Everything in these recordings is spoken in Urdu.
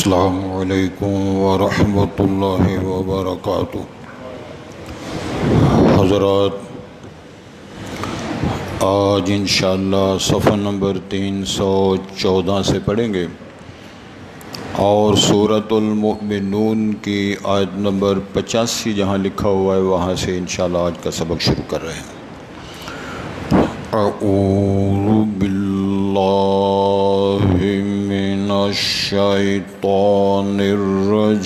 السلام علیکم ورحمۃ اللہ وبرکاتہ۔ حضرات، آج انشاءاللہ صفحہ نمبر 314 سے پڑھیں گے اور سورۃ المؤمنون کی آیت نمبر 85 جہاں لکھا ہوا ہے وہاں سے انشاءاللہ آج کا سبق شروع کر رہے ہیں۔ اعوذ باللہ من الشیطان الرجیم،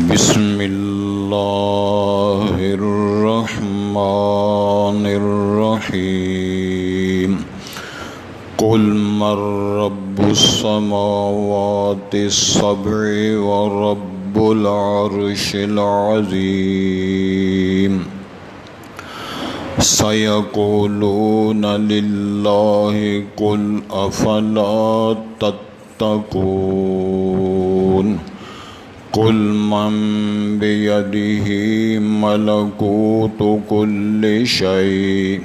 بسم اللہ الرحمن الرحیم۔ قل من رب السماوات السبع ورب العرش العظیم، سیقولون للہ قل افلا تتقون۔ قل من بیدہ ملکوت کل شیء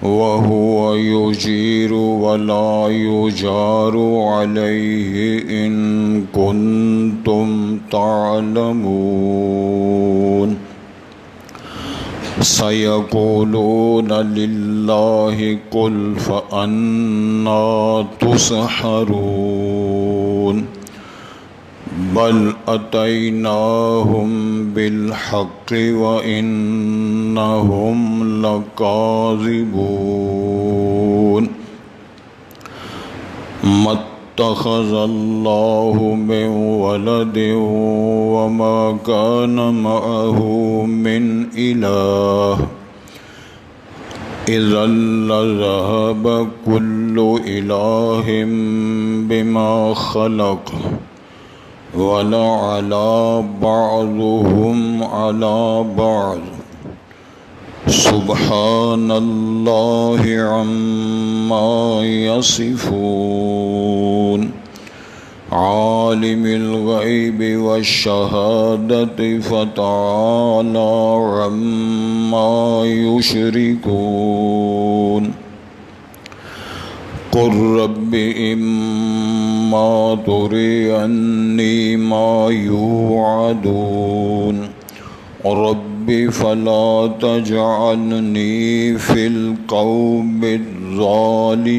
وهو يجير ولا يجار عليه إن كنتم تعلمون۔ سيقولون لله قل فأنى تسحرون۔ بل أتيناهم بالحق وإنهم لكاذبون۔ ما اتخذ الله من ولد وما كان معه من إله، إذا لذهب كل إله بما خلق وَلَعَلَى بَعْضُهُمْ عَلَى بَعْضٍ سُبْحَانَ اللَّهِ عَمَّا يَصِفُونَ۔ عَالِمِ الْغَيْبِ وَالشَّهَادَةِ فَتَعَالَى عَمَّا يُشْرِكُونَ۔ قل رب إما تريني ما يوعدون رب فلا تجعلني في القوم الظالمين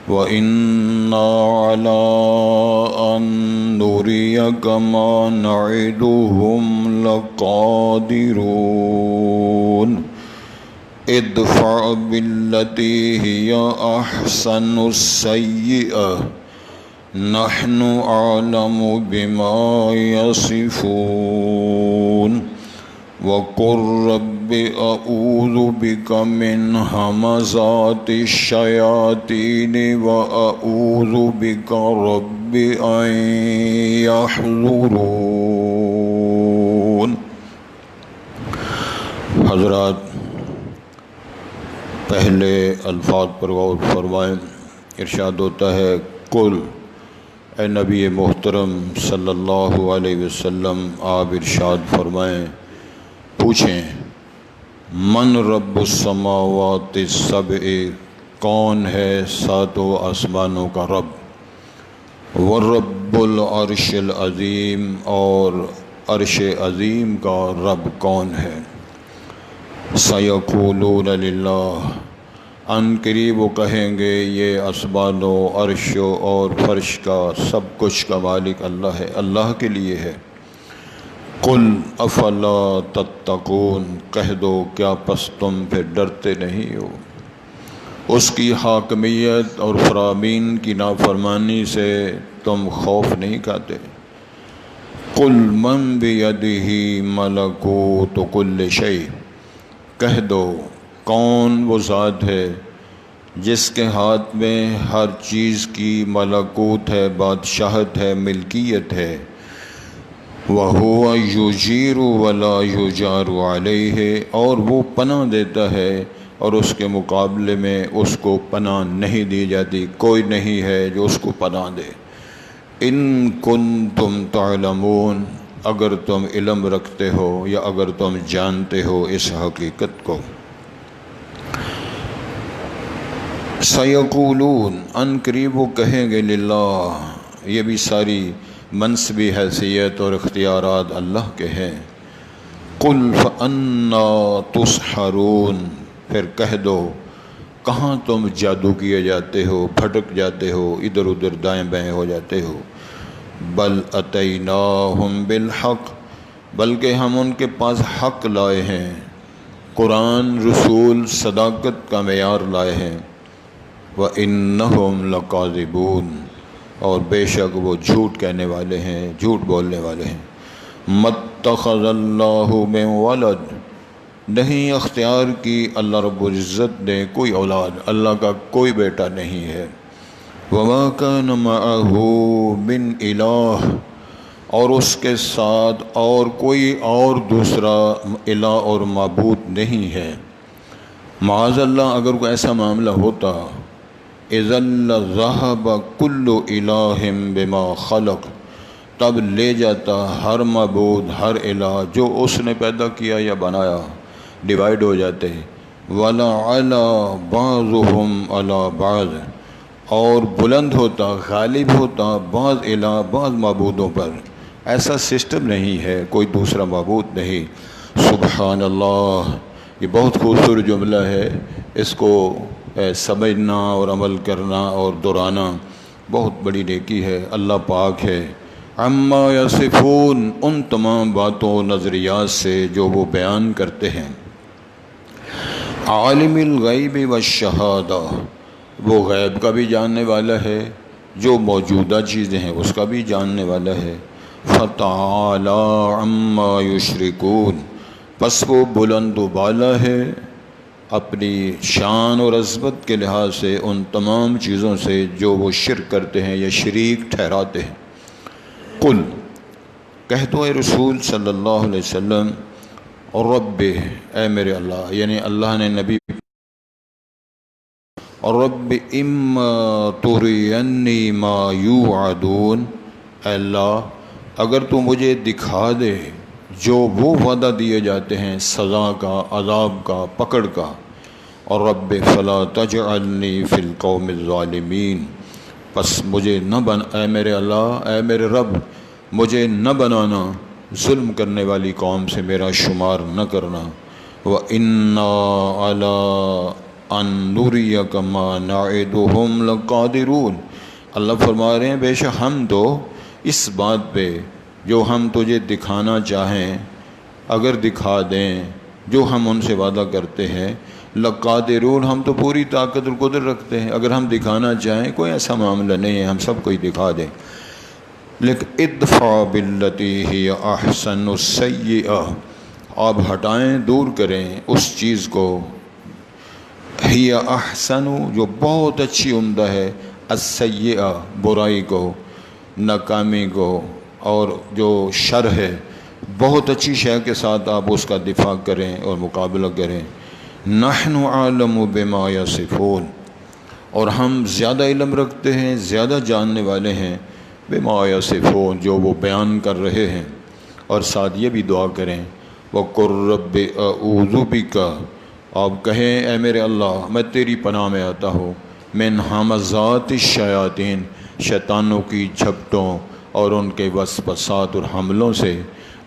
وإنا على أن نريك ما نعدهم لقادرون۔ ادفع بالتي هي أحسن السيئة نحن أعلم بما يصفون۔ وقل رب أعوذ بك من همزات الشياطين وأعوذ بك رب أن يحضرون۔ حضرات، پہلے الفاظ پر غور فرمائیں۔ ارشاد ہوتا ہے قل، اے نبی محترم صلی اللہ علیہ وسلم آپ ارشاد فرمائیں، پوچھیں من رب السماوات السبع، کون ہے ساتوں آسمانوں کا رب، ورب العرش العظیم، اور عرش عظیم کا رب کون ہے۔ سیقولون للہ، ان قریب وہ کہیں گے یہ آسمان و عرش اور فرش کا سب کچھ کا مالک اللہ ہے، اللہ کے لیے ہے۔ قل افلا تتقون، کہہ دو کیا پس تم پھر ڈرتے نہیں ہو، اس کی حاکمیت اور فرامین کی نافرمانی سے تم خوف نہیں کھاتے۔ قل من بیدہ ملکوت کل شیء، کہہ دو کون وہ ذات ہے جس کے ہاتھ میں ہر چیز کی ملکوت ہے، بادشاہت ہے، ملکیت ہے۔ وَهُوَ يُجِيرُ وَلَا يُجَارُ عَلَيْهِ، اور وہ پناہ دیتا ہے اور اس کے مقابلے میں اس کو پناہ نہیں دی جاتی، کوئی نہیں ہے جو اس کو پناہ دے۔ ان کنتم تعلمون، اگر تم علم رکھتے ہو یا اگر تم جانتے ہو اس حقیقت کو۔ سیقولون ان قریب وہ کہیں گے للہ، یہ بھی ساری منصبی حیثیت اور اختیارات اللہ کے ہیں۔ قل فانا تسحرون، پھر کہہ دو کہاں تم جادو کیے جاتے ہو، پھٹک جاتے ہو، ادھر ادھر دائیں بائیں ہو جاتے ہو۔ بل اتیناہم بالحق، بلکہ ہم ان کے پاس حق لائے ہیں، قرآن، رسول، صداقت کا معیار لائے ہیں۔ وَإِنَّهُمْ لَكَاذِبُونَ، اور بے شک وہ جھوٹ کہنے والے ہیں، جھوٹ بولنے والے ہیں۔ مَتَّخَذَ اللَّهُ مِن وَلَدٍ، نہیں اختیار کی اللہ رب العزت نے کوئی اولاد، اللہ کا کوئی بیٹا نہیں ہے۔ وَمَا كَانَ مَعَهُ مِنْ إِلَٰهٍ، اور اس کے ساتھ اور کوئی اور دوسرا الہ اور معبود نہیں ہے۔ معاذ اللہ، اگر کوئی ایسا معاملہ ہوتا، اذا لذهب كل الہ بما خلق، تب لے جاتا ہر معبود، ہر الہ جو اس نے پیدا کیا یا بنایا، ڈیوائیڈ ہو جاتے۔ وَلَعَلَى بَعْضُهُمْ عَلَى بَعْضٍ، اور بلند ہوتا، غالب ہوتا بعض الہ بعض معبودوں پر۔ ایسا سسٹم نہیں ہے، کوئی دوسرا معبود نہیں۔ سبحان اللہ، یہ بہت خوبصورت جملہ ہے، اس کو سمجھنا اور عمل کرنا اور دہرانا بہت بڑی نیکی ہے۔ اللہ پاک ہے عما یصفون، ان تمام باتوں نظریات سے جو وہ بیان کرتے ہیں۔ عالم الغیب والشہادہ، وہ غیب کا بھی جاننے والا ہے، جو موجودہ چیزیں ہیں اس کا بھی جاننے والا ہے۔ فتعالی عما یشرکون، پس وہ بلند و بالا ہے اپنی شان اور عظمت کے لحاظ سے ان تمام چیزوں سے جو وہ شرک کرتے ہیں یا شریک ٹھہراتے ہیں۔ قل، کہہ دو اے رسول صلی اللہ علیہ وسلم، اور رب، اے میرے اللہ، یعنی اللہ نے نبی، اور رب اما ترینی ما یوعدون، اے اللہ اگر تو مجھے دکھا دے جو وہ وعدہ دیے جاتے ہیں سزا کا، عذاب کا، پکڑ کا، اور رب فلا تجعلنی فی القوم الظالمین، پس مجھے نہ اے میرے اللہ، اے میرے رب، مجھے نہ بنانا ظلم کرنے والی قوم سے میرا شمار نہ کرنا۔ وَإِنَّا عَلَىٰ أَن نُرِيَكَ مَا نَعِدُهُمْ لَقَادِرُونَ، اللہ فرما رہے ہیں بے شک ہم تو اس بات پہ جو ہم تجھے دکھانا چاہیں، اگر دکھا دیں جو ہم ان سے وعدہ کرتے ہیں، لقادرون، ہم تو پوری طاقت اور قدرت رکھتے ہیں، اگر ہم دکھانا چاہیں کوئی ایسا معاملہ نہیں ہے، ہم سب کو ہی دکھا دیں۔ لیکن ادفع باللتی ہی احسن السیئہ، آپ ہٹائیں، دور کریں اس چیز کو، ہی احسن، جو بہت اچھی عمدہ ہے، السیئہ، برائی کو، ناکامی کو، اور جو شر ہے، بہت اچھی شے کے ساتھ آپ اس کا دفاع کریں اور مقابلہ کریں۔ نحن عالم بما یصفون، اور ہم زیادہ علم رکھتے ہیں، زیادہ جاننے والے ہیں، بما یصفون، جو وہ بیان کر رہے ہیں۔ اور ساتھ یہ بھی دعا کریں، وَقُلْ رَبِّ أَعُوذُ بِكَ، آپ کہیں اے میرے اللہ میں تیری پناہ میں آتا ہوں، من ہمزات الشیاطین، شیطانوں کی جھپٹوں اور ان کے وسوسات اور حملوں سے،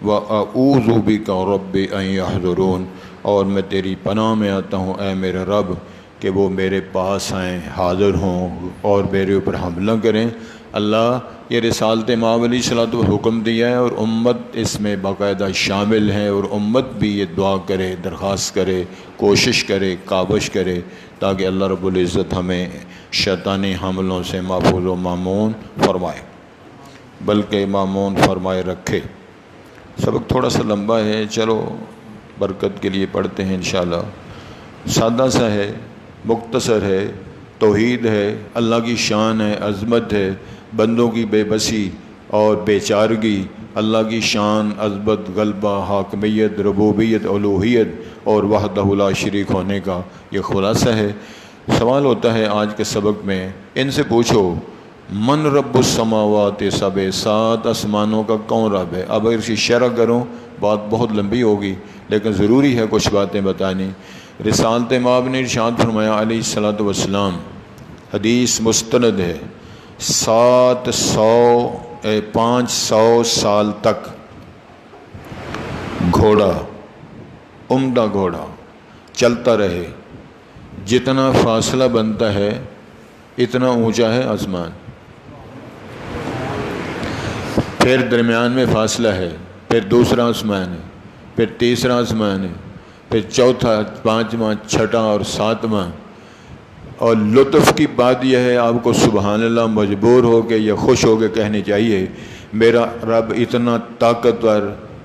وَأَعُوذُ بِكَ رَبِّ أَن يَحْضُرُونَ، اور میں تیری پناہ میں آتا ہوں اے میرے رب کہ وہ میرے پاس آئیں، حاضر ہوں اور میرے اوپر حملہ کریں۔ اللہ یہ رسالت مآب علیہ الصلوۃ والسلام حکم دیا ہے اور امت اس میں باقاعدہ شامل ہے، اور امت بھی یہ دعا کرے، درخواست کرے، کوشش کرے، کاوش کرے، تاکہ اللہ رب العزت ہمیں شیطانی حملوں سے محفوظ و مامون فرمائے، بلکہ مامون فرمائے رکھے۔ سبق تھوڑا سا لمبا ہے، چلو برکت کے لیے پڑھتے ہیں انشاءاللہ۔ سادہ سا ہے، مختصر ہے، توحید ہے، اللہ کی شان ہے، عظمت ہے، بندوں کی بے بسی اور بے چارگی، اللہ کی شان، عظمت، غلبہ، حاکمیت، ربوبیت، الوہیت اور وحدہ لا شریک ہونے کا یہ خلاصہ ہے۔ سوال ہوتا ہے آج کے سبق میں، ان سے پوچھو من رب السماوات سبع، سات آسمانوں کا کون رب ہے؟ اب اگر اس کی شرح کروں بات بہت لمبی ہوگی، لیکن ضروری ہے کچھ باتیں بتانی۔ رسالت مآب نے ارشاد فرمایا علیہ الصلوۃ والسلام، حدیث مستند ہے، 500 سال تک گھوڑا، عمدہ گھوڑا چلتا رہے، جتنا فاصلہ بنتا ہے اتنا اونچا ہے آسمان، پھر درمیان میں فاصلہ ہے، پھر دوسرا آسمان ہے، پھر تیسرا آسمان ہے، پھر چوتھا، پانچواں، چھٹا اور ساتواں۔ اور لطف کی بات یہ ہے، آپ کو سبحان اللہ مجبور ہو کے یا خوش ہو کے کہنی چاہیے، میرا رب اتنا طاقتور،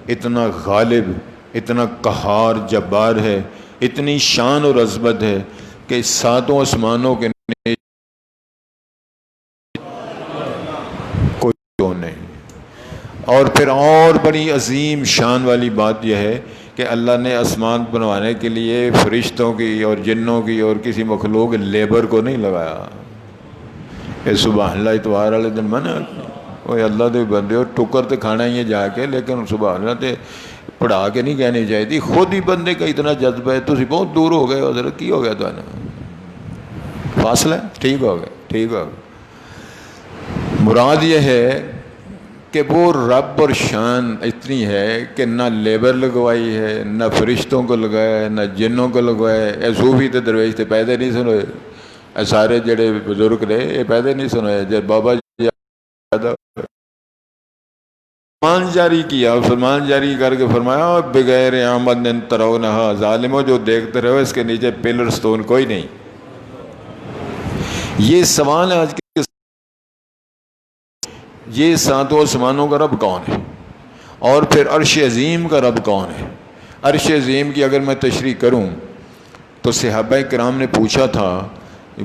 اتنا غالب، اتنا قہار جبار ہے، اتنی شان اور عظمت ہے کہ ساتوں آسمانوں کے کوئی تو نہیں۔ اور پھر اور بڑی عظیم شان والی بات یہ ہے کہ اللہ نے آسمان بنوانے کے لیے فرشتوں کی اور جنوں کی اور کسی مخلوق لیبر کو نہیں لگایا۔ اے سبحان اللہ اتوار والے دن منع اوے اللہ دے بندے ہو، ٹکر تو کھانا ہی ہے جا کے، لیکن سبحان اللہ تے پڑھا کے نہیں کہنی چاہیے تھی، خود ہی بندے کا اتنا جذبہ ہے، تسی بہت دور ہو گئے، حضرت کی ہو گیا تو فاصلہ ٹھیک ہو گیا، ٹھیک ہو گیا۔ مراد یہ ہے کہ وہ رب اور شان اتنی ہے کہ نہ لیبر لگوائی ہے، نہ فرشتوں کو لگایا ہے، نہ جنوں کو لگوایا ہے۔ اے صوفی تے درویش تے پیدا نہیں سنوئے، اے سارے جڑے بزرگ رہے یہ پیدا نہیں سنوئے، جب بابا جی پیدا فرمان جاری کیا، فرمان جاری کر کے فرمایا بغیر آمد ترونہا، ظالموں جو دیکھتے رہو اس کے نیچے پلر سٹون کوئی نہیں۔ یہ سوال ہے آج کے، یہ ساتوں آسمانوں کا رب کون ہے، اور پھر عرش عظیم کا رب کون ہے؟ عرش عظیم کی اگر میں تشریح کروں تو صحابہ کرام نے پوچھا تھا،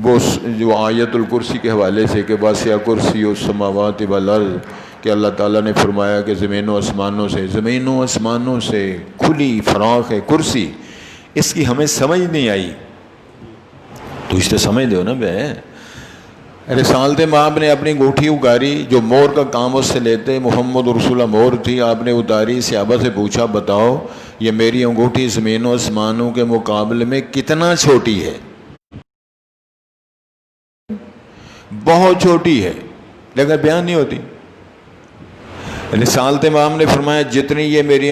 وہ جو آیت الکرسی کے حوالے سے کہ واسع کرسی السماوات والارض، کہ اللہ تعالیٰ نے فرمایا کہ زمین و آسمانوں سے کھلی فراخ ہے کرسی، اس کی ہمیں سمجھ نہیں آئی۔ تو اس سے سمجھ دو نا بے، رسالت مآب نے اپنی انگوٹھی اگاری، جو مور کا کام اس سے لیتے، محمد رسول اللہ مور تھی، آپ نے اتاری، صحابہ سے پوچھا بتاؤ یہ میری انگوٹھی زمین و آسمانوں کے مقابلے میں کتنا چھوٹی ہے؟ بہت چھوٹی ہے، لیکن بیان نہیں ہوتی۔ رسالت مآب نے فرمایا جتنی یہ میری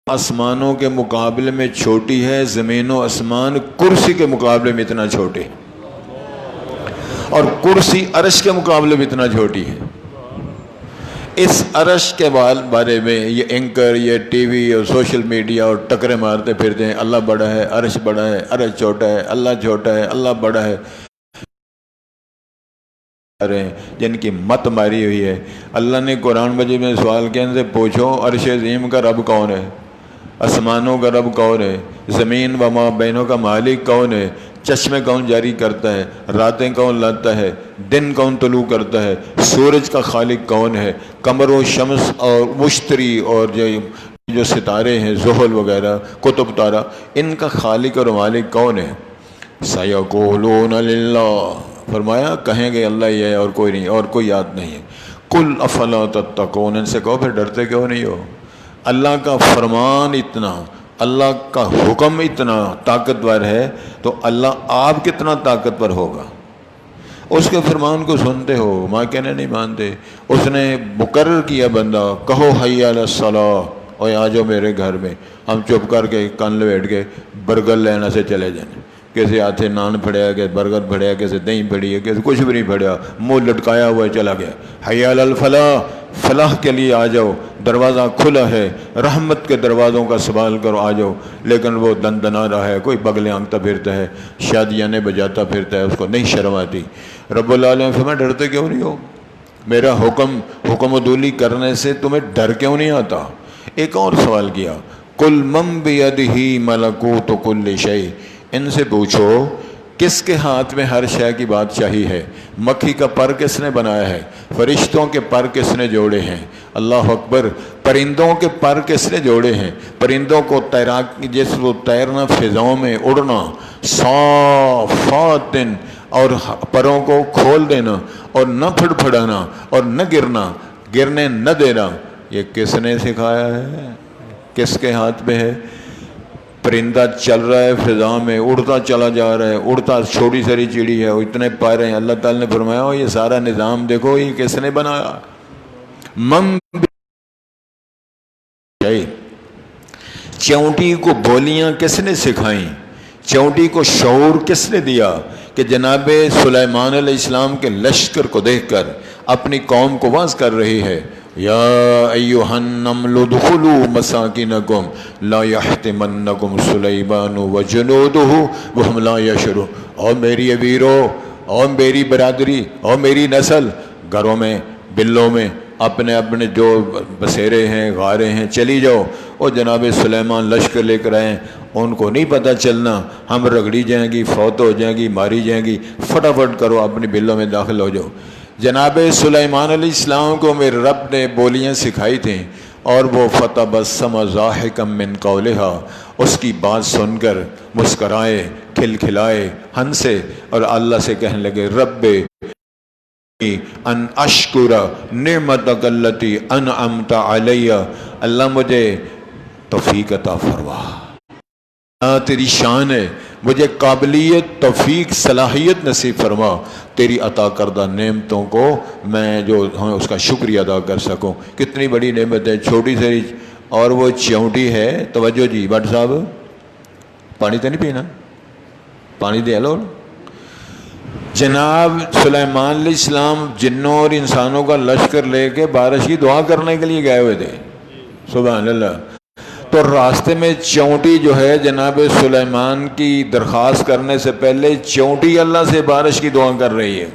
آسمانوں کے مقابلے میں چھوٹی ہے، زمین و آسمان کرسی کے مقابلے میں اتنا چھوٹے، اور کرسی عرش کے مقابلے میں اتنا چھوٹی ہے۔ اس عرش کے بارے میں یہ اینکر، یہ ٹی وی اور سوشل میڈیا اور ٹکرے مارتے پھرتے ہیں، اللہ بڑا ہے، عرش بڑا ہے، عرش چھوٹا ہے، اللہ چھوٹا ہے، اللہ بڑا ہے، جن کی مت ماری ہوئی ہے۔ اللہ نے قرآن مجید میں سوال کیا، ان سے پوچھو عرش عظیم کا رب کون ہے، آسمانوں کا رب کون ہے، زمین و ما بینوں کا مالک کون ہے، چشمے کون جاری کرتا ہے، راتیں کون لاتا ہے، دن کون طلوع کرتا ہے، سورج کا خالق کون ہے، قمر و شمس اور مشتری اور جو ستارے ہیں، زحل وغیرہ، قطب تارہ، ان کا خالق اور مالک کون ہے؟ سَيَقُولُونَ لِلَّهِ، فرمایا کہیں گے اللہ ہی ہے اور کوئی نہیں، اور کوئی یاد نہیں ہے۔ قُلْ أَفَلَا تَتَّقُونَ، ان سے کہو پھر ڈرتے کیوں نہیں ہو؟ اللہ کا فرمان اتنا، اللہ کا حکم اتنا طاقتور ہے تو اللہ آپ کتنا طاقتور ہوگا؟ اس کے فرمان کو سنتے ہو، ماں کہنے نہیں مانتے۔ اس نے مقرر کیا بندہ، کہو حی علی الصلاۃ، اور آ جاؤ میرے گھر میں، ہم چپ کر کے کان لپیٹ کے برگر لینا سے چلے جائیں، کسی ہاتھے نان پھڑیا، کسی برگر پھڑیا، کسی دہی پھڑی ہے، کسی کچھ بھی نہیں پھڑیا، منہ لٹکایا ہوا چلا گیا، حی علی الفلاح، فلاح کے لیے آ جاؤ، دروازہ کھلا ہے، رحمت کے دروازوں کا سوال کرو، آ جاؤ۔ لیکن وہ دن دنا رہا ہے، کوئی بغلیں آنکھتا پھرتا ہے، شادیاں بجاتا پھرتا ہے، اس کو نہیں شرم آتی۔ رب العالمین فرمایا ڈرتے کیوں نہیں ہو؟ میرا حکم عدولی کرنے سے تمہیں ڈر کیوں نہیں آتا؟ ایک اور سوال کیا، قُلْ مَنْ بِيَدِهِ مَلَكُوتُ كُلِّ شَيْءٍ، ان سے پوچھو کس کے ہاتھ میں ہر شے کی بادشاہی ہے؟ مکھی کا پر کس نے بنایا ہے؟ فرشتوں کے پر کس نے جوڑے ہیں؟ اللہ اکبر۔ پرندوں کے پر کس نے جوڑے ہیں؟ پرندوں کو جس وہ تیرنا، فضاؤں میں اڑنا، صافات، اور پروں کو کھول دینا اور نہ پھڑ پھڑانا اور نہ گرنے نہ دینا، یہ کس نے سکھایا ہے؟ کس کے ہاتھ میں ہے؟ پرندہ چل رہا ہے فضا میں، اڑتا چلا جا رہا ہے، اڑتا، چھوٹی ساری چڑی ہے، وہ اتنے پارے ہیں۔ اللہ تعالیٰ نے فرمایا یہ سارا نظام دیکھو یہ کس نے بنایا؟ چونٹی کو بولیاں کس نے سکھائیں؟ چونٹی کو شعور کس نے دیا کہ جناب سلیمان علیہ السلام کے لشکر کو دیکھ کر اپنی قوم کو واعظ کر رہی ہے، یا ایھا النمل ادخلوا مساکنکم لا یحطمنکم سلیمان وجنودہ وہم لا یشعرون۔ اور میری ویرو، اور میری برادری، اور میری نسل، گھروں میں، بلوں میں، اپنے اپنے جو بسیرے ہیں، غاریں ہیں، چلی جاؤ۔ اور جناب سلیمان لشکر لے کر آئیں، ان کو نہیں پتہ چلنا، ہم رگڑی جائیں گی، فوت ہو جائیں گی، ماری جائیں گی، فٹافٹ کرو اپنی بلوں میں داخل ہو جاؤ۔ جناب سلیمان علیہ السلام کو میرے رب نے بولیاں سکھائی تھیں، اور وہ فتبسم ضاحکا من قولہا، اس کی بات سن کر مسکرائے، کھلکھلائے، ہنسے، اور اللہ سے کہنے لگے رب ان اشکر نعمتک التی انعمت علی، اللہ مجھے توفیق عطا فرما، تیری شان ہے، مجھے قابلیت، توفیق، صلاحیت نصیب فرما، تیری عطا کردہ نعمتوں کو میں جو ہوں اس کا شکریہ ادا کر سکوں۔ کتنی بڑی نعمت ہے، چھوٹی سی، اور وہ چونٹی ہے۔ توجہ جی بٹ صاحب، پانی تو نہیں پینا، پانی دے لو۔ جناب سلیمان علیہ السلام جنوں اور انسانوں کا لشکر لے کے بارش کی دعا کرنے کے لیے گئے ہوئے تھے، سبحان اللہ۔ تو راستے میں چونٹی جو ہے جناب سلیمان کی درخواست کرنے سے پہلے چونٹی اللہ سے بارش کی دعا کر رہی ہے۔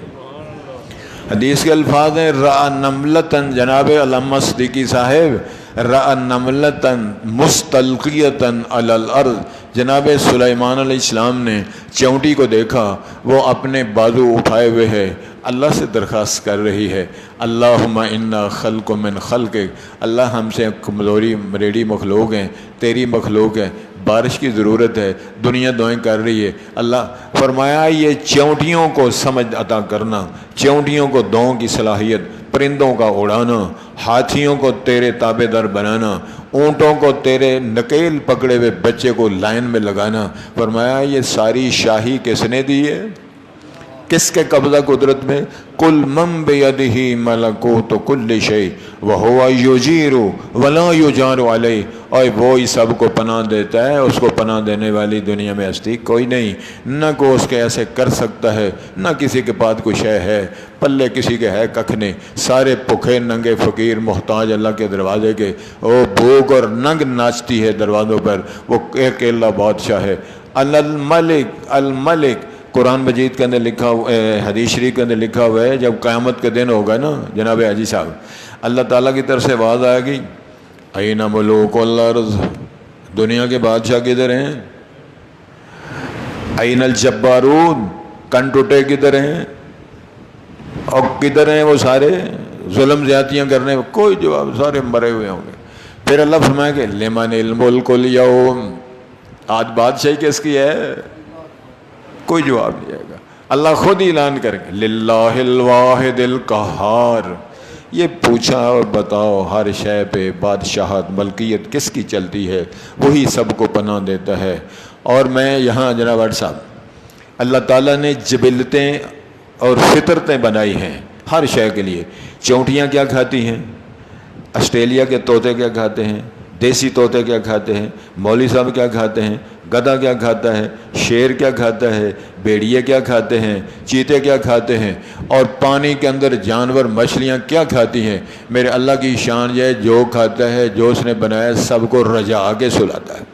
حدیث کے الفاظ ہیں رأى نملتن، جناب علامہ صدیقی صاحب، رأى نملتن مستلقیتن علی الارض، جناب سلیمان علیہ السلام نے چونٹی کو دیکھا، وہ اپنے بازو اٹھائے ہوئے ہے، اللہ سے درخواست کر رہی ہے، اللہم انا خلق من خلقک، اللہ ہم سے کمزوری مریڑی مخلوق ہیں، تیری مخلوق ہے، بارش کی ضرورت ہے، دنیا دعائیں کر رہی ہے۔ اللہ فرمایا یہ چونٹیوں کو سمجھ عطا کرنا، چونٹیوں کو دعاؤں کی صلاحیت، پرندوں کا اڑانا، ہاتھیوں کو تیرے تابع دار بنانا، اونٹوں کو تیرے نکیل پکڑے ہوئے بچے کو لائن میں لگانا۔ فرمایا یہ ساری شاہی کس نے دی ہے؟ کس کے قبضہ قدرت میں؟ کل من بیدہ ملکوت کل شیء وہو یجیر ولا یجار علیہ، اور وہی سب کو پناہ دیتا ہے، اس کو پناہ دینے والی دنیا میں ہستی کوئی نہیں، نہ کوئی اس کے ایسے کر سکتا ہے، نہ کسی کے پاس کچھ ہے، پلے کسی کے ہے ککھ نہیں، سارے بھوکے ننگے فقیر محتاج اللہ کے دروازے کے، وہ بھوک اور ننگ ناچتی ہے دروازوں پر، وہ اکیلا بادشاہ ہے، الملک الملک۔ قرآن مجید کے اندر لکھا ہوا ہے، حدیث شریف کے اندر لکھا ہوا ہے، جب قیامت کے دن ہوگا نا جناب حاجی صاحب، اللہ تعالیٰ کی طرف سے آواز آئے گی این ملوک الارض، دنیا کے بادشاہ کدھر ہیں؟ این الجبارون، کن ٹوٹے کدھر ہیں؟ اور کدھر ہیں وہ سارے ظلم زیادتیاں کرنے؟ کوئی جواب، سارے مرے ہوئے ہوں گے۔ پھر اللہ فرمائے کہ لمن الملک اليوم، آج بادشاہی کس کی ہے؟ کوئی جواب نہیں آئے گا، اللہ خود ہی اعلان کریں گے للہ الواحد القہار۔ یہ پوچھا اور بتاؤ ہر شے پہ بادشاہت ملکیت کس کی چلتی ہے؟ وہی سب کو پناہ دیتا ہے۔ اور میں یہاں جناب صاحب، اللہ تعالیٰ نے جبلتیں اور فطرتیں بنائی ہیں ہر شے کے لیے۔ چونٹیاں کیا کھاتی ہیں؟ آسٹریلیا کے طوطے کیا کھاتے ہیں؟ دیسی طوطے کیا کھاتے ہیں؟ مولوی صاحب کیا کھاتے ہیں؟ گدھا کیا کھاتا ہے؟ شیر کیا کھاتا ہے؟ بھیڑیے کیا کھاتے ہیں؟ چیتے کیا کھاتے ہیں؟ اور پانی کے اندر جانور مچھلیاں کیا کھاتی ہیں؟ میرے اللہ کی شان یہ ہے، جو کھاتا ہے، جو اس نے بنایا، سب کو رجا کے سلاتا ہے۔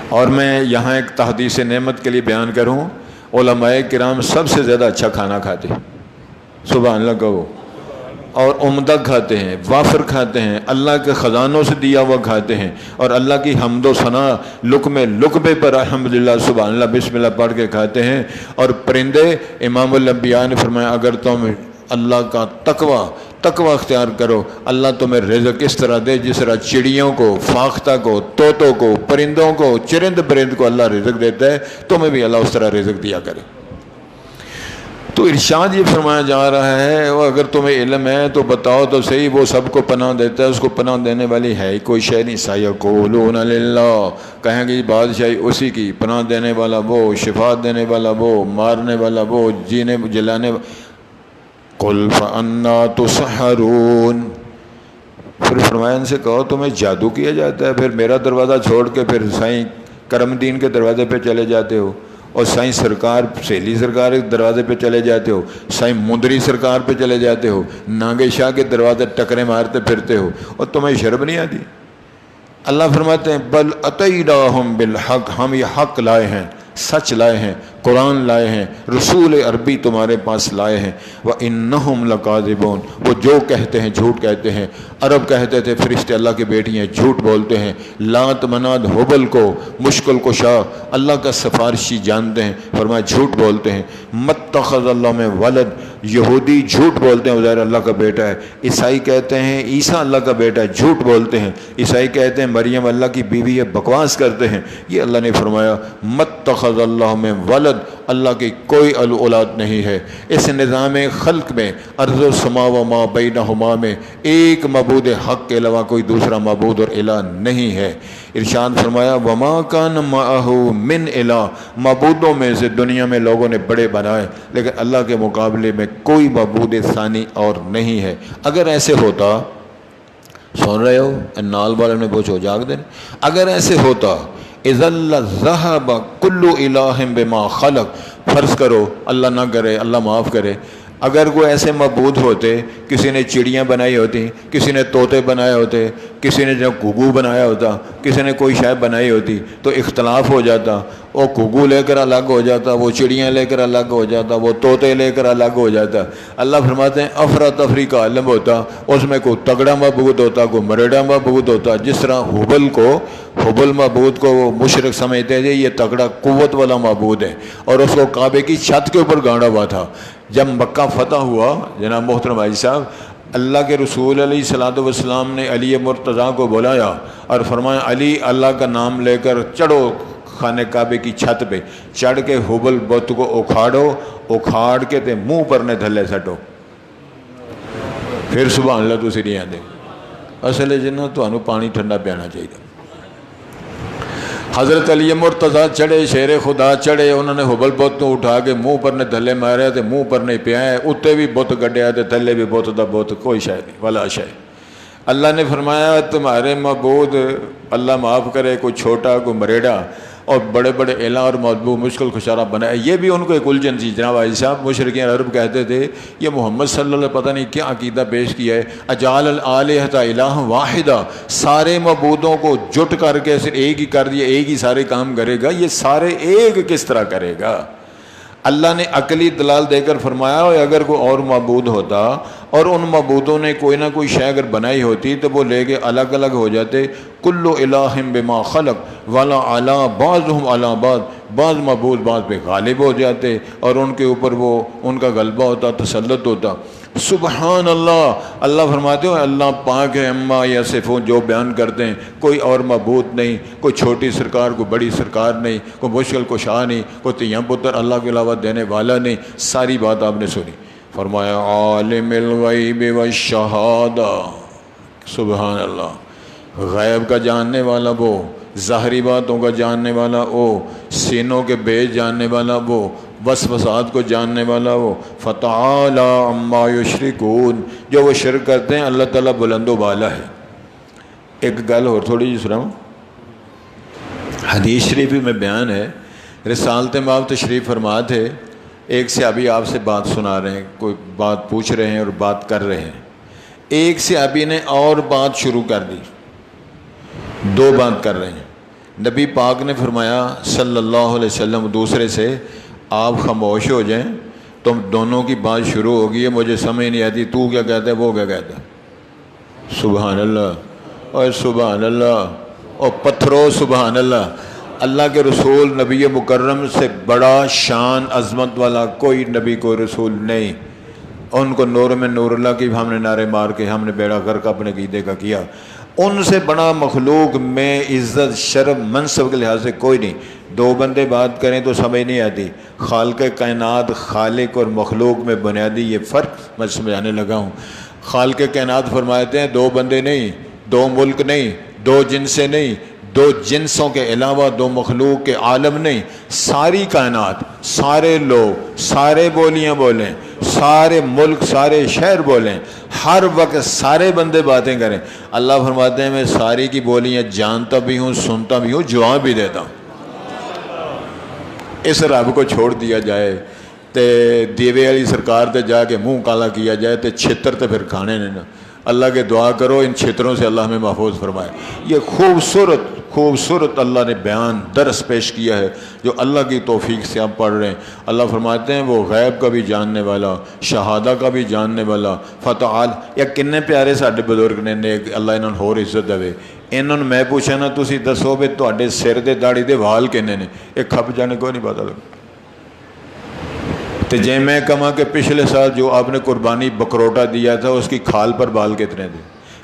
اور میں یہاں ایک تحدیث نعمت کے لیے بیان کروں، علماء کرام سب سے زیادہ اچھا کھانا کھاتے ہیں، سبحان اللہ کہو، اور عمدہ کھاتے ہیں، وافر کھاتے ہیں، اللہ کے خزانوں سے دیا ہوا کھاتے ہیں، اور اللہ کی حمد و ثنا لقمے لقمے پر الحمدللہ سبحان اللہ بسم اللہ پڑھ کے کھاتے ہیں۔ اور پرندے، امام الانبیاء نے فرمایا اگر تم اللہ کا تقوی اختیار کرو، اللہ تمہیں رزق اس طرح دے جس طرح چڑیوں کو، فاختہ کو، طوطوں کو، پرندوں کو، چرند پرند کو اللہ رزق دیتا ہے، تمہیں بھی اللہ اس طرح رزق دیا کرے۔ تو ارشاد یہ فرمایا جا رہا ہے وہ اگر تمہیں علم ہے تو بتاؤ تو صحیح، وہ سب کو پناہ دیتا ہے، اس کو پناہ دینے والی ہے ہی کوئی شے نہیں۔ سیقولون للہ، کہیں گے بادشاہی اسی کی، پناہ دینے والا وہ، شفا دینے والا وہ، مارنے والا وہ، جینے جلانے قل فانا تسحرون۔ پھر فرمایا ان سے کہو تمہیں جادو کیا جاتا ہے، پھر میرا دروازہ چھوڑ کے پھر سائیں کرم دین کے دروازے پہ چلے جاتے ہو، اور سائیں سرکار سہیلی سرکار کے دروازے پہ چلے جاتے ہو، سائیں مندری سرکار پہ چلے جاتے ہو، نانگے شاہ کے دروازے ٹکرے مارتے پھرتے ہو، اور تمہیں شرم نہیں آتی؟ اللہ فرماتے ہیں بل اتیناہم بالحق، ہم یہ حق لائے ہیں، سچ لائے ہیں، قرآن لائے ہیں، رسول عربی تمہارے پاس لائے ہیں۔ وَإِنَّهُمْ لَكَاذِبُونَ، وہ جو کہتے ہیں جھوٹ کہتے ہیں۔ عرب کہتے تھے فرشتے اللہ کی بیٹی ہیں، جھوٹ بولتے ہیں۔ لات مناد حبل کو مشکل کشا اللہ کا سفارشی جانتے ہیں، فرمایا جھوٹ بولتے ہیں۔ متخذ اللہ میں ولد، یہودی جھوٹ بولتے ہیں عزیر اللہ کا بیٹا ہے، عیسائی کہتے ہیں عیسیٰ اللہ کا بیٹا ہے، جھوٹ بولتے ہیں۔ عیسائی کہتے ہیں مریم اللہ کی بیوی ہے، بکواس کرتے ہیں۔ یہ اللہ نے فرمایا متخذ اللہ میں ولد، اللہ کی کوئی اولاد نہیں ہے۔ اس نظام خلق میں ارض و سما و ما بینہما میں ایک معبود حق کے علاوہ کوئی دوسرا معبود اور الہ نہیں ہے۔ ارشاد فرمایا وما کان معہ من الہ، معبودوں میں سے دنیا میں لوگوں نے بڑے بنائے لیکن اللہ کے مقابلے میں کوئی معبود ثانی اور نہیں ہے۔ اگر ایسے ہوتا، سن رہے ہو نال والے نے پوچھو جاگ دیں، اگر ایسے ہوتا اذا لذهب كل الہ بما خلق، فرض کرو اللہ نہ کرے اللہ معاف کرے، اگر کوئی ایسے معبود ہوتے، کسی نے چڑیاں بنائی ہوتی، کسی نے طوطے بنائے ہوتے، کسی نے جو گھگو بنایا ہوتا، کسی نے کوئی شے بنائی ہوتی، تو اختلاف ہو جاتا، وہ گھگو لے کر الگ ہو جاتا، وہ چڑیاں لے کر الگ ہو جاتا، وہ طوطے لے کر الگ ہو جاتا۔ اللہ فرماتے ہیں افراتفری کا عالم ہوتا، اس میں کوئی تگڑا معبود ہوتا، کوئی مریڑا معبود ہوتا۔ جس طرح حبل معبود کو وہ مشرک سمجھتے تھے یہ تگڑا قوت والا معبود ہے، اور اس کو کعبے کی چھت کے اوپر گاڑا ہوا تھا۔ جب مکہ فتح ہوا جناب محترم بھائی صاحب، اللہ کے رسول علیہ الصلوۃ والسلام نے علی مرتضیٰ کو بلایا اور فرمایا علی اللہ کا نام لے کر چڑھو خانہ کعبے کی چھت پہ، چڑھ کے حبل بت کو اکھاڑو، اکھاڑ کے تے منہ پر نے تھلے سٹو، پھر سبحان اللہ تسی نہیں آتے۔ اصل جنہ تمہیں پانی ٹھنڈا پیانا چاہیے۔ حضرت علی مرتضیٰ چڑھے، شیر خدا چڑھے، انہوں نے حبل بت تو اٹھا کے منہ پر نے تھلے مارے تے منہ پر نہیں پیائے، اتنے بھی بت گڈیا تے تھلے بھی بت دا بت، کوئی شے نہیں ولا شے۔ اللہ نے فرمایا تمہارے معبود اللہ معاف کرے کوئی چھوٹا کوئی مریڑا اور بڑے بڑے الہ اور معبود مشکل خشارہ بنائے۔ یہ بھی ان کو ایک الجھن تھی جناب عالی صاحب۔ مشرکین عرب کہتے تھے یہ محمد صلی اللہ علیہ وسلم پتہ نہیں کیا عقیدہ پیش کیا ہے، اجعل الآلہۃ الہ واحدہ، سارے معبودوں کو جٹ کر کے صرف ایک ہی کر دیا، ایک ہی سارے کام کرے گا، یہ سارے ایک کس طرح کرے گا؟ اللہ نے عقلی دلال دے کر فرمایا اگر کوئی اور معبود ہوتا اور ان معبودوں نے کوئی نہ کوئی شے اگر بنائی ہوتی تو وہ لے کے الگ الگ ہو جاتے۔ کل الہ بما خلق والا اعلیٰ بعضهم علی بعض، بعض معبود بعض پہ غالب ہو جاتے اور ان کے اوپر وہ ان کا غلبہ ہوتا، تسلط ہوتا۔ سبحان اللہ، اللہ فرماتے ہو اللہ پاک ہے اما یصفون، جو بیان کرتے ہیں، کوئی اور معبود نہیں، کوئی چھوٹی سرکار کوئی بڑی سرکار نہیں، کوئی مشکل کشا نہیں، کوئی تیاں پتر اللہ کے علاوہ دینے والا نہیں۔ ساری بات آپ نے سنی، فرمایا عالم الغیب والشہادہ، سبحان اللہ، غیب کا جاننے والا وہ، ظاہری باتوں کا جاننے والا وہ، سینوں کے بیج جاننے والا وہ، وسوسات کو جاننے والا وہ، فتعالی عما یشرکون، جو وہ شرک کرتے ہیں اللہ تعالیٰ بلند و بالا ہے۔ ایک گل اور تھوڑی جی سناؤں، حدیث شریفی میں بیان ہے، رسالت میں آپ تشریف فرما تھے، ایک صحابی آپ سے بات سنا رہے ہیں، کوئی بات پوچھ رہے ہیں اور بات کر رہے ہیں، ایک صحابی نے اور بات شروع کر دی، دو بات کر رہے ہیں، نبی پاک نے فرمایا صلی اللہ علیہ وسلم دوسرے سے آپ خاموش ہو جائیں، تم دونوں کی بات شروع ہوگی ہے، مجھے سمجھ نہیں آتی تو کیا کہتا ہے وہ کیا کہتا ہے۔ سبحان اللہ اور سبحان اللہ اور پتھرو سبحان اللہ۔ اللہ کے رسول نبی مکرم سے بڑا شان عظمت والا کوئی نبی کوئی رسول نہیں۔ ان کو نور میں نور اللہ کی ہم نے نعرے مار کے ہم نے بیڑا غرق اپنے عقیدے کا کیا. ان سے بڑا مخلوق میں عزت شرف منصب کے لحاظ سے کوئی نہیں. دو بندے بات کریں تو سمجھ نہیں آتی. خالق کائنات، خالق اور مخلوق میں بنیادی یہ فرق میں سمجھانے لگا ہوں. خالق کائنات فرماتے ہیں دو بندے نہیں، دو ملک نہیں، دو جنسیں نہیں، دو جنسوں کے علاوہ دو مخلوق کے عالم نہیں، ساری کائنات، سارے لوگ، سارے بولیاں بولیں، سارے ملک، سارے شہر بولیں، ہر وقت سارے بندے باتیں کریں. اللہ فرماتے ہیں میں ساری کی بولیاں جانتا بھی ہوں، سنتا بھی ہوں، جواب بھی دیتا ہوں. اس رب کو چھوڑ دیا جائے تے دیوے والی سرکار تے جا کے منہ کالا کیا جائے تے چھتر تے پھر کھانے نہیں نا. اللہ کے دعا کرو ان چھتروں سے اللہ ہمیں محفوظ فرمائے. یہ خوبصورت اللہ نے بیان درس پیش کیا ہے جو اللہ کی توفیق سے آپ پڑھ رہے ہیں. اللہ فرماتے ہیں وہ غیب کا بھی جاننے والا، شہادہ کا بھی جاننے والا، فتعال. یا کنے پیارے ساڈے بزرگ نے نیک، اللہ انہوں نے ہور عزت دے. انہوں نے میں پوچھا نا تسی دسو بھی تواڈے سر دے داڑھی دے وال کنے نے؟ ایک کھپ جانے کو نہیں پتا لگا. تو جے میں کہاں کہ پچھلے سال جو آپ نے قربانی بکروٹا دیا تھا اس کی کھال پر بال کتنے تھے،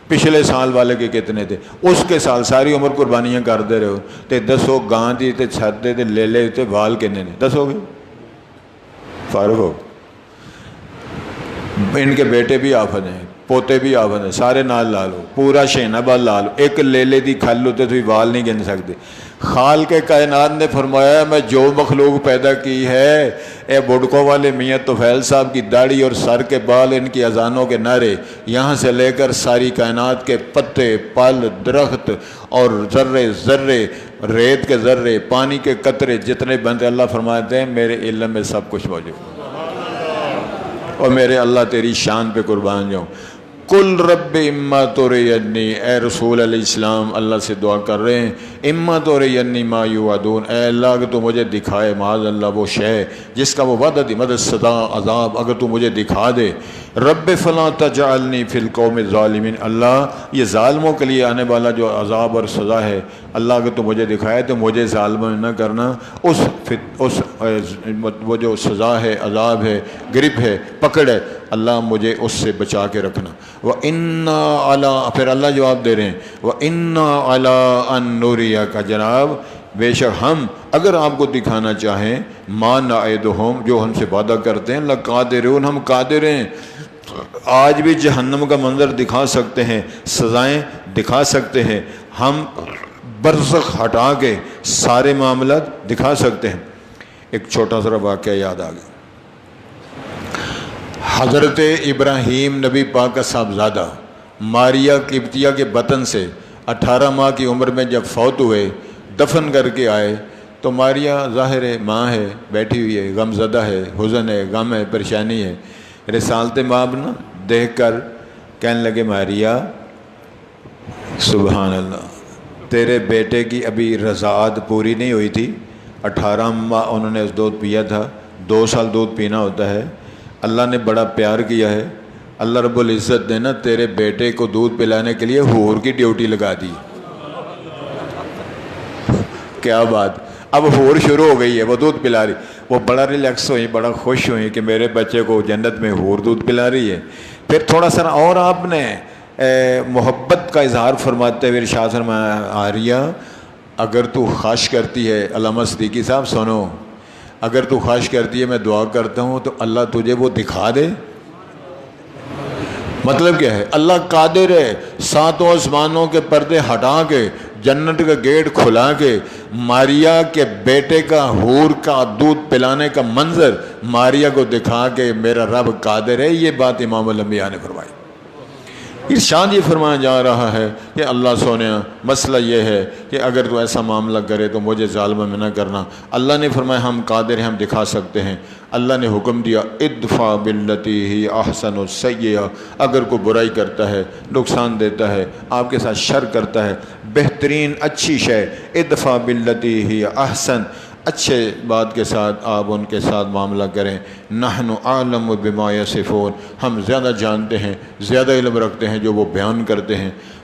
پچھلے سال والے کے کتنے تھے، اس کے سال ساری عمر قربانیاں کرتے رہو تے دسو گاں دی تے چھت دے تے لے لے تے وال کنے نے؟ دسو گے؟ فارغ ہو. ان کے بیٹے بھی آفت ہیں، پوتے بھی آفت ہیں، سارے نال لا لو، پورا شہنا بال لا لو، ایک لے دی کھل ہوتے تو وال نہیں گن سکتے. خالق کائنات نے فرمایا میں جو مخلوق پیدا کی ہے، اے بڑکوں والے میاں طفیل صاحب کی داڑھی اور سر کے بال، ان کی اذانوں کے نعرے، یہاں سے لے کر ساری کائنات کے پتے، پل، درخت اور ذرے ذرے، ریت کے ذرے، پانی کے قطرے جتنے بندے، اللہ فرماتے ہیں میرے علم میں سب کچھ موجود. اور میرے اللہ تیری شان پہ قربان جاؤں. کل رب اما ترینی، اے رسول علیہ السلام اللہ سے دعا کر رہے ہیں، اما ترینی ما یوعدون، اے اللہ کہ تو مجھے دکھائے معاذ اللہ وہ شے جس کا وہ وعدہ دی، مدد صدا عذاب اگر تو مجھے دکھا دے. رب فلا تجعلنی فی القوم الظالمین، اللہ یہ ظالموں کے لیے آنے والا جو عذاب اور سزا ہے، اللہ اگر تو مجھے دکھائے تو مجھے ظالموں میں نہ کرنا. اس وہ جو سزا ہے، عذاب ہے، گرپ ہے، پکڑ ہے، اللہ مجھے اس سے بچا کے رکھنا. وَإِنَّا عَلَىٰ، پھر اللہ جواب دے رہے ہیں وَإِنَّا عَلَىٰ أَن نُرِيَكَ، جناب بے شک ہم اگر آپ کو دکھانا چاہیں مَا نَعِدُهُمْ، جو ہم سے وعدہ کرتے ہیں، لَقَادِرُونَ، ہم قادر ہیں. آج بھی جہنم کا منظر دکھا سکتے ہیں، سزائیں دکھا سکتے ہیں، ہم برزخ ہٹا کے سارے معاملات دکھا سکتے ہیں. ایک چھوٹا سا واقعہ یاد آ گیا. حضرت ابراہیم نبی پاک کا صاحبزادہ ماریا قبطیہ کے بطن سے 18 ماہ کی عمر میں جب فوت ہوئے، دفن کر کے آئے تو ماریا ظاہر ہے ماں ہے، بیٹھی ہوئی ہے، غم زدہ ہے، حزن ہے، غم ہے، پریشانی ہے. رسالت مآب نا دیکھ کر کہنے لگے ماریا سبحان اللہ، تیرے بیٹے کی ابھی رضاعت پوری نہیں ہوئی تھی، 18 ماہ انہوں نے اس دودھ پیا تھا، 2 سال دودھ پینا ہوتا ہے. اللہ نے بڑا پیار کیا ہے، اللہ رب العزت نے نا تیرے بیٹے کو دودھ پلانے کے لیے حور کی ڈیوٹی لگا دی. کیا بات، اب حور شروع ہو گئی ہے، وہ دودھ پلا رہی. وہ بڑا ریلیکس ہوئی، بڑا خوش ہوئی کہ میرے بچے کو جنت میں حور دودھ پلا رہی ہے. پھر تھوڑا سا اور آپ نے محبت کا اظہار فرماتے ہوئے ارشاد فرمایا آریہ اگر تو خواہش کرتی ہے، علامہ صدیقی صاحب سنو، اگر تو خواہش کرتی ہے میں دعا کرتا ہوں تو اللہ تجھے وہ دکھا دے. مطلب کیا ہے؟ اللہ قادر ہے 7 آسمانوں کے پردے ہٹا کے، جنت کا گیٹ کھلا کے، ماریا کے بیٹے کا حور کا دودھ پلانے کا منظر ماریا کو دکھا کے میرا رب قادر ہے. یہ بات امام الانبیاء نے فرمائی. ارشاد یہ فرمایا جا رہا ہے کہ اللہ سونیا مسئلہ یہ ہے کہ اگر تو ایسا معاملہ کرے تو مجھے ظالموں میں نہ کرنا. اللہ نے فرمایا ہم قادر ہیں، ہم دکھا سکتے ہیں. اللہ نے حکم دیا ادفع باللتی ہی احسن السیئہ، اگر کوئی برائی کرتا ہے، نقصان دیتا ہے، آپ کے ساتھ شر کرتا ہے، بہترین اچھی شے ادفع باللتی ہی احسن، اچھے بات کے ساتھ آپ ان کے ساتھ معاملہ کریں. نحن اعلم بما یصفون، ہم زیادہ جانتے ہیں، زیادہ علم رکھتے ہیں جو وہ بیان کرتے ہیں.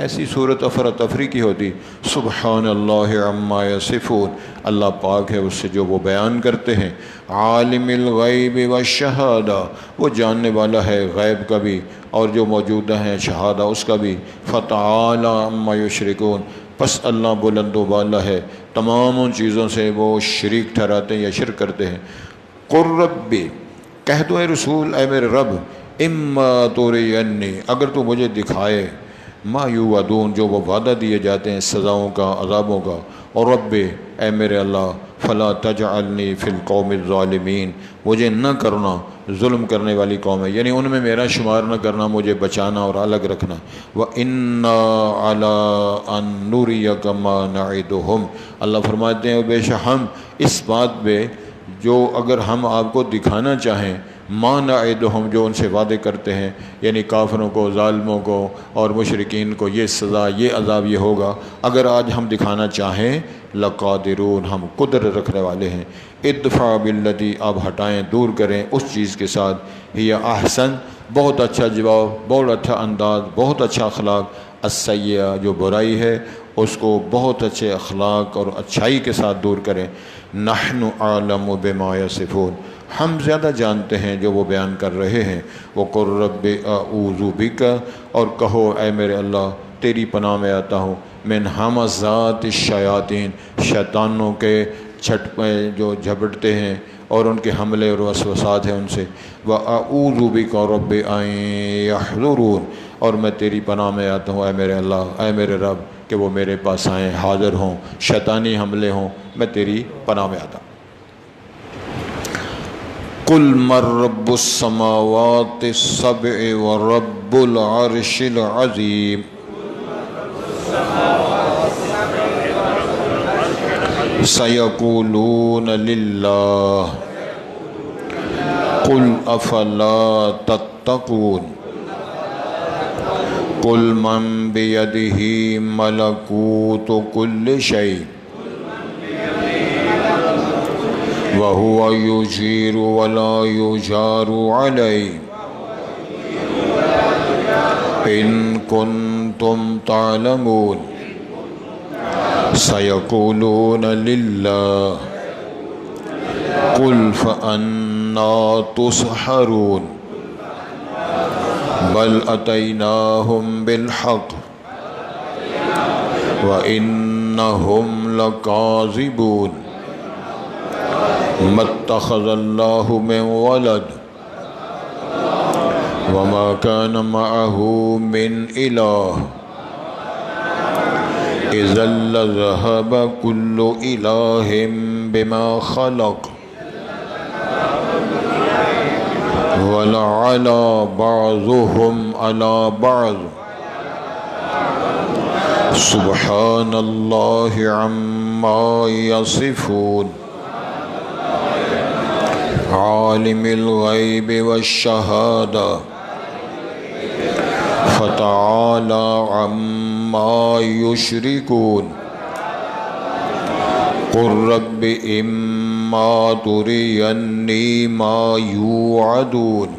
ایسی صورت افراتفری کی ہوتی۔ سبحان اللہ عما یصفون، اللہ پاک ہے اس سے جو وہ بیان کرتے ہیں۔ عالم الغیب والشہادہ، وہ جاننے والا ہے غیب کا بھی اور جو موجودہ ہیں شہادہ اس کا بھی۔ فتعالی عما یشرکون، پس اللہ بلند و بالا ہے تمام ان چیزوں سے وہ شریک ٹھہراتے ہیں یا شرک کرتے ہیں۔ قل ربی، کہہ دو اے رسول، اے میرے رب، اما ترینی، اگر تو مجھے دکھائے، ما یوعدون، جو وہ وعدہ دیے جاتے ہیں سزاؤں کا، عذابوں کا، اور رب، اے میرے اللہ، فلا تجعلنی فی القوم الظالمین، مجھے نہ کرنا ظلم کرنے والی قوم ہے، یعنی ان میں میرا شمار نہ کرنا، مجھے بچانا اور الگ رکھنا۔ وَإِنَّا عَلَىٰ أَن نُرِيَكَ مَا نَعِدُهُمْ، اللہ فرماتے ہیں بے شک ہم اس بات پہ جو اگر ہم آپ کو دکھانا چاہیں، ما نعدہم، جو ان سے وعدے کرتے ہیں، یعنی کافروں کو، ظالموں کو اور مشرکین کو یہ سزا، یہ عذاب یہ ہوگا، اگر آج ہم دکھانا چاہیں، لقادرون، ہم قدرت رکھنے والے ہیں۔ ادفع باللتی، آپ ہٹائیں، دور کریں اس چیز کے ساتھ، ہی احسن، بہت اچھا جواب، بہت اچھا انداز، بہت اچھا اخلاق، السیئہ، جو برائی ہے اس کو بہت اچھے اخلاق اور اچھائی کے ساتھ دور کریں۔ نحن اعلم بما یصفون، ہم زیادہ جانتے ہیں جو وہ بیان کر رہے ہیں۔ وقل رب اعوذ بک، اور کہو اے میرے اللہ تیری پناہ میں آتا ہوں، من ہمزات الشیاطین، شیطانوں کے جو جھپٹتے ہیں اور ان کے حملے اور وسوسات ہیں ان سے۔ واعوذ بک رب ان یحضرون، اور میں تیری پناہ میں آتا ہوں اے میرے اللہ، اے میرے رب، کہ وہ میرے پاس آئیں، حاضر ہوں، شیطانی حملے ہوں، میں تیری پناہ میں آتا ہوں۔ قل من رب السماوات السبع ورب العرش العظیم، سیقولون للہ، قل افلا تتقون، قل من بیدہ ملکوت کل شیء وَهُوَ يُجِيرُ وَلَا يُجَارُ عَلَيْهِ إِن كُنتُمْ تَعْلَمُونَ، سَيَقُولُونَ لِلَّهِ، قُلْ فَأَنَّىٰ تُسْحَرُونَ، بَلْ أَتَيْنَاهُمْ بِالْحَقِّ وَإِنَّهُمْ لَكَاذِبُونَ۔ ما اتخذ اللہ من ولد وما كان معه من الہ اذا لذهب كل الہ بما خلق ولعلى بعضهم على بعض سبحان اللہ عما یصفون۔ عالم الغیب والشہادہ فتعالی عما یشرکون۔ قل رب اما ترینی ما یوعدون،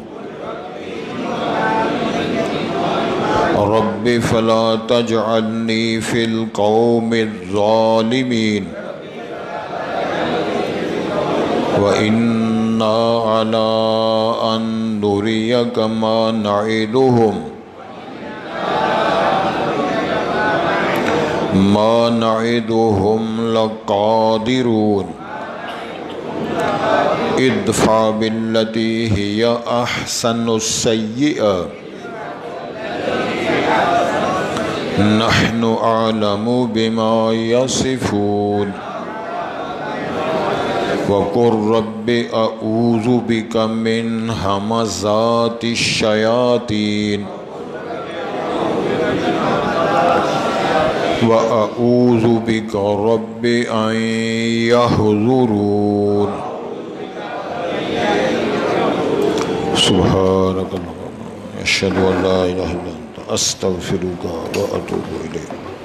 رب فلا تجعلنی فی القوم الظالمین، وَإِنَّا عَلَىٰ أَن نُرِيَكَ مَا نَعِدُهُمْ لَقَادِرُونَ۔ ادفع بالتي هي أحسن السيئة، نحن أعلم بما يصفون۔ وقل رب اعوذ بک من ہمزات الشیاطین واعوذ بک رب ان یحضرون۔ سبحانک اللہم اشہد ان لا الہ الا انت استغفرک واتوب الیک۔